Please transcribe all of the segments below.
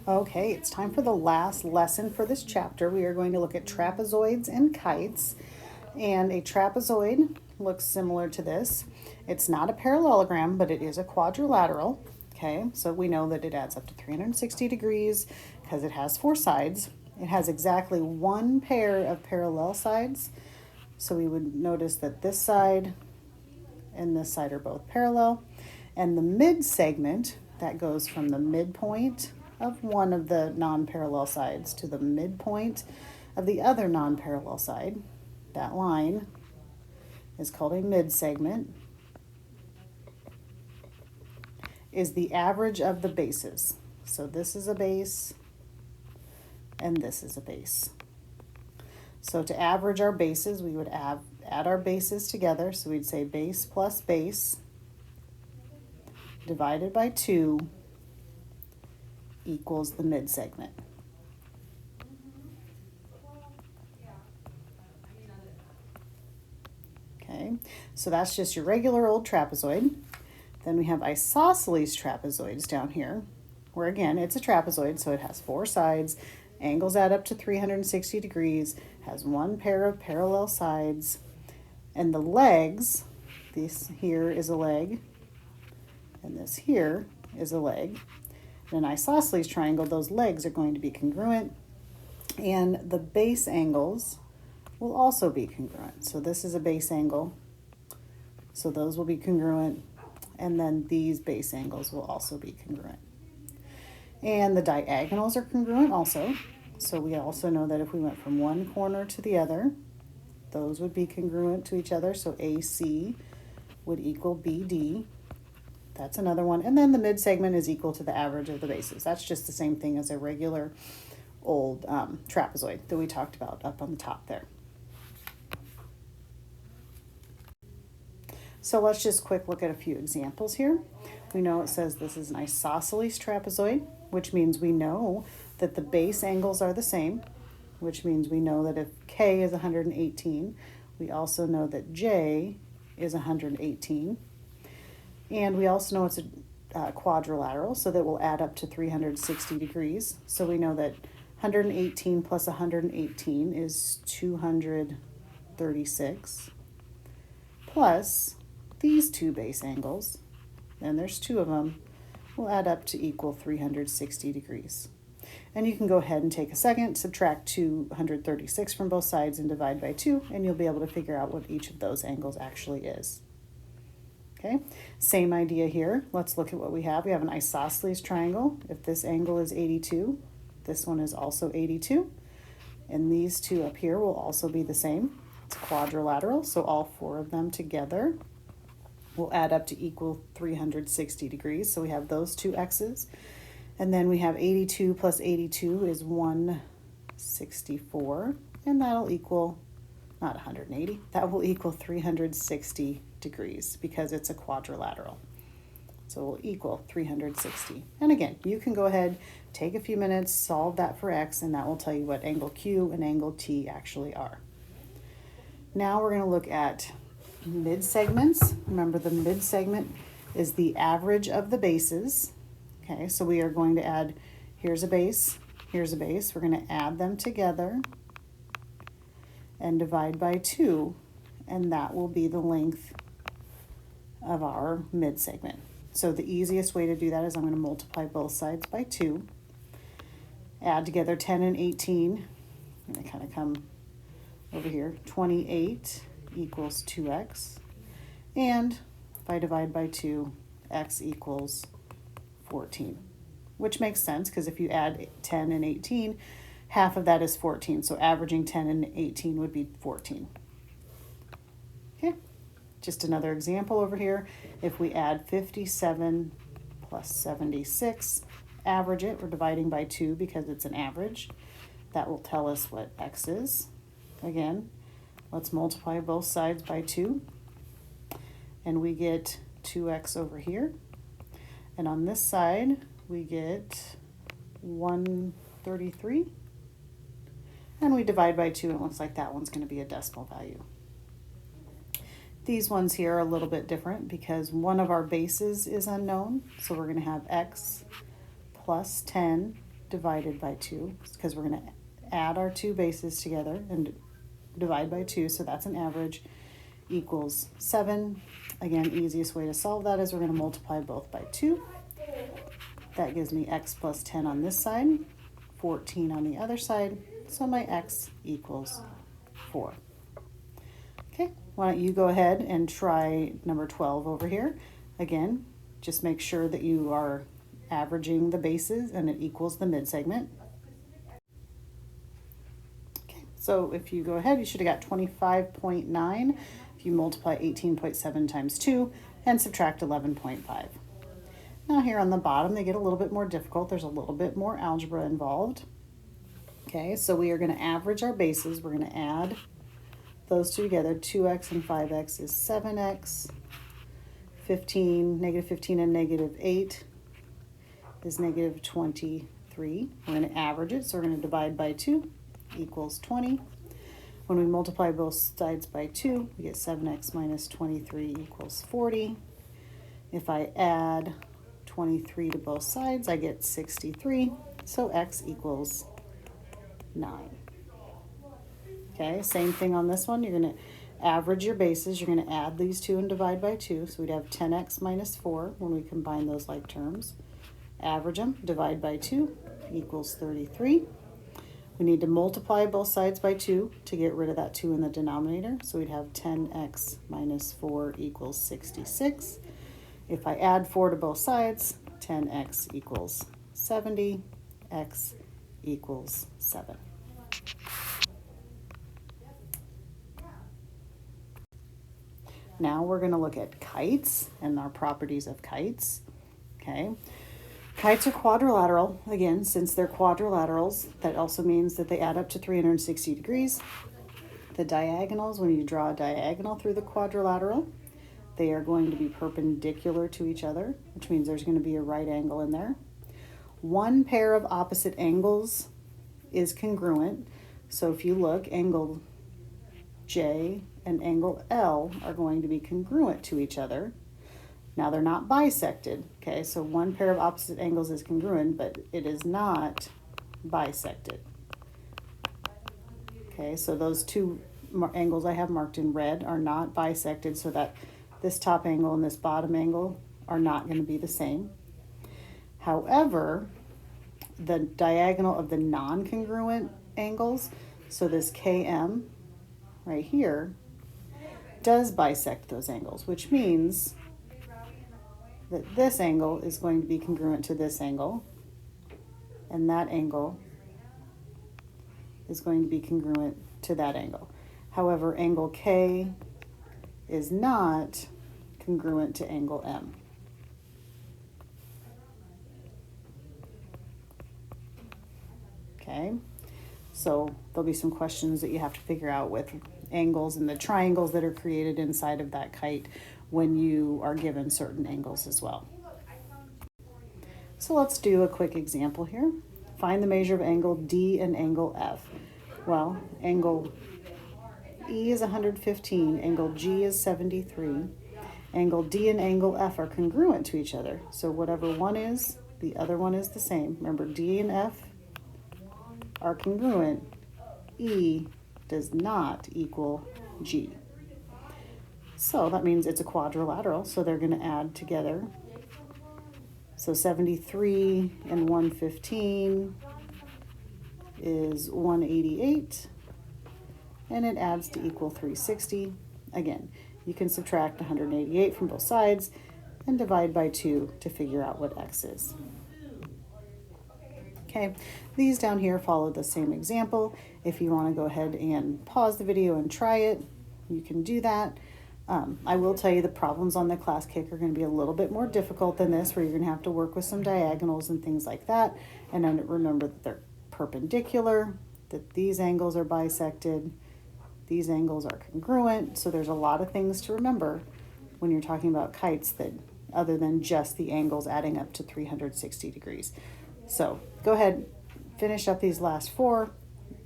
Okay, it's time for the last lesson for this chapter. We are going to look at trapezoids and kites. And a trapezoid looks similar to this. It's not a parallelogram, but it is a quadrilateral. Okay, so we know that it adds up to 360 degrees because it has four sides. It has exactly one pair of parallel sides. So we would notice that this side and this side are both parallel. And the mid segment, that goes from the midpoint of one of the non-parallel sides to the midpoint of the other non-parallel side. That line is called a mid-segment, is the average of the bases. So this is a base and this is a base. So to average our bases, we would add our bases together. So we'd say base plus base divided by 2 equals the mid-segment. Okay, so that's just your regular old trapezoid. Then we have isosceles trapezoids down here, where again, it's a trapezoid, so it has four sides, angles add up to 360 degrees, has one pair of parallel sides, and the legs, this here is a leg, and this here is a leg. In an isosceles triangle, those legs are going to be congruent, and the base angles will also be congruent. So this is a base angle, so those will be congruent, and then these base angles will also be congruent. And the diagonals are congruent also, so we also know that if we went from one corner to the other, those would be congruent to each other, so AC would equal BD. That's another one. And then the mid-segment is equal to the average of the bases. That's just the same thing as a regular old trapezoid that we talked about up on the top there. So let's just quick look at a few examples here. We know it says this is an isosceles trapezoid, which means we know that the base angles are the same, which means we know that if K is 118, we also know that J is 118. And we also know it's a quadrilateral, so that will add up to 360 degrees. So we know that 118 plus 118 is 236, plus these two base angles, and there's two of them, will add up to equal 360 degrees. And you can go ahead and take a second, subtract 236 from both sides and divide by 2, and you'll be able to figure out what each of those angles actually is. Okay, same idea here. Let's look at what we have. We have an isosceles triangle. If this angle is 82, this one is also 82. And these two up here will also be the same. It's quadrilateral, so all four of them together will add up to equal 360 degrees. So we have those two x's. And then we have 82 plus 82 is 164. And that'll equal, not 180, that will equal 360 degrees because it's a quadrilateral. So it will equal 360. And again, you can go ahead, take a few minutes, solve that for x, and that will tell you what angle Q and angle T actually are. Now we're going to look at mid-segments. Remember, the mid-segment is the average of the bases. Okay, so we are going to add, here's a base, here's a base. We're going to add them together and divide by 2, and that will be the length of our mid-segment. So the easiest way to do that is I'm going to multiply both sides by 2, add together 10 and 18, I'm going to kind of come over here, 28 equals 2x, and if I divide by 2, x equals 14, which makes sense because if you add 10 and 18, half of that is 14, so averaging 10 and 18 would be 14. Okay, just another example over here. If we add 57 plus 76, average it, we're dividing by 2 because it's an average. That will tell us what x is. Again, let's multiply both sides by 2, and we get 2x over here. And on this side, we get 133. And we divide by 2, and it looks like that one's going to be a decimal value. These ones here are a little bit different because one of our bases is unknown. So we're going to have x plus 10 divided by 2, because we're going to add our two bases together and divide by 2, so that's an average, equals 7. Again, easiest way to solve that is we're going to multiply both by 2. That gives me x plus 10 on this side, 14 on the other side, so my x equals 4. Okay, why don't you go ahead and try number 12 over here. Again, just make sure that you are averaging the bases and it equals the midsegment. Okay, so if you go ahead, you should have got 25.9 if you multiply 18.7 times 2 and subtract 11.5. Now here on the bottom, they get a little bit more difficult. There's a little bit more algebra involved. Okay, so we are going to average our bases. We're going to add those two together. 2x and 5x is 7x. 15, negative 15 and negative 8 is negative 23. We're going to average it, so we're going to divide by 2, equals 20. When we multiply both sides by 2, we get 7x minus 23 equals 40. If I add 23 to both sides, I get 63, so x equals 9. Okay, same thing on this one. You're going to average your bases. You're going to add these two and divide by 2. So we'd have 10x minus 4 when we combine those like terms. Average them, divide by 2, equals 33. We need to multiply both sides by 2 to get rid of that 2 in the denominator. So we'd have 10x minus 4 equals 66. If I add 4 to both sides, 10x equals 70. X equals 7. Now we're going to look at kites and our properties of kites. Okay, kites are quadrilateral. Again, since they're quadrilaterals, that also means that they add up to 360 degrees. The diagonals, when you draw a diagonal through the quadrilateral, they are going to be perpendicular to each other, which means there's going to be a right angle in there. One pair of opposite angles is congruent. So if you look, angle J and angle L are going to be congruent to each other. Now they're not bisected, okay? So one pair of opposite angles is congruent, but it is not bisected. Okay, so those two angles I have marked in red are not bisected, so that this top angle and this bottom angle are not going to be the same. However, the diagonal of the non-congruent angles, so this KM right here, does bisect those angles, which means that this angle is going to be congruent to this angle, and that angle is going to be congruent to that angle. However, angle K is not congruent to angle M. Okay, so there'll be some questions that you have to figure out with angles and the triangles that are created inside of that kite when you are given certain angles as well. So let's do a quick example here. Find the measure of angle D and angle F. Well, angle E is 115, angle G is 73. Angle D and angle F are congruent to each other. So whatever one is, the other one is the same. Remember, D and F are congruent. E does not equal G. So that means it's a quadrilateral, so they're going to add together. So 73 and 115 is 188, and it adds to equal 360. Again, you can subtract 188 from both sides and divide by 2 to figure out what x is. Okay, these down here follow the same example. If you want to go ahead and pause the video and try it, you can do that. I will tell you the problems on the class kick are going to be a little bit more difficult than this, where you're going to have to work with some diagonals and things like that. And then remember that they're perpendicular, that these angles are bisected, these angles are congruent. So there's a lot of things to remember when you're talking about kites, that other than just the angles adding up to 360 degrees. So go ahead, finish up these last 4,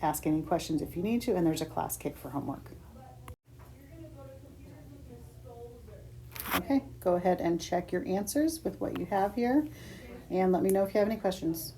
ask any questions if you need to, and there's a class kick for homework. Okay, go ahead and check your answers with what you have here, and let me know if you have any questions.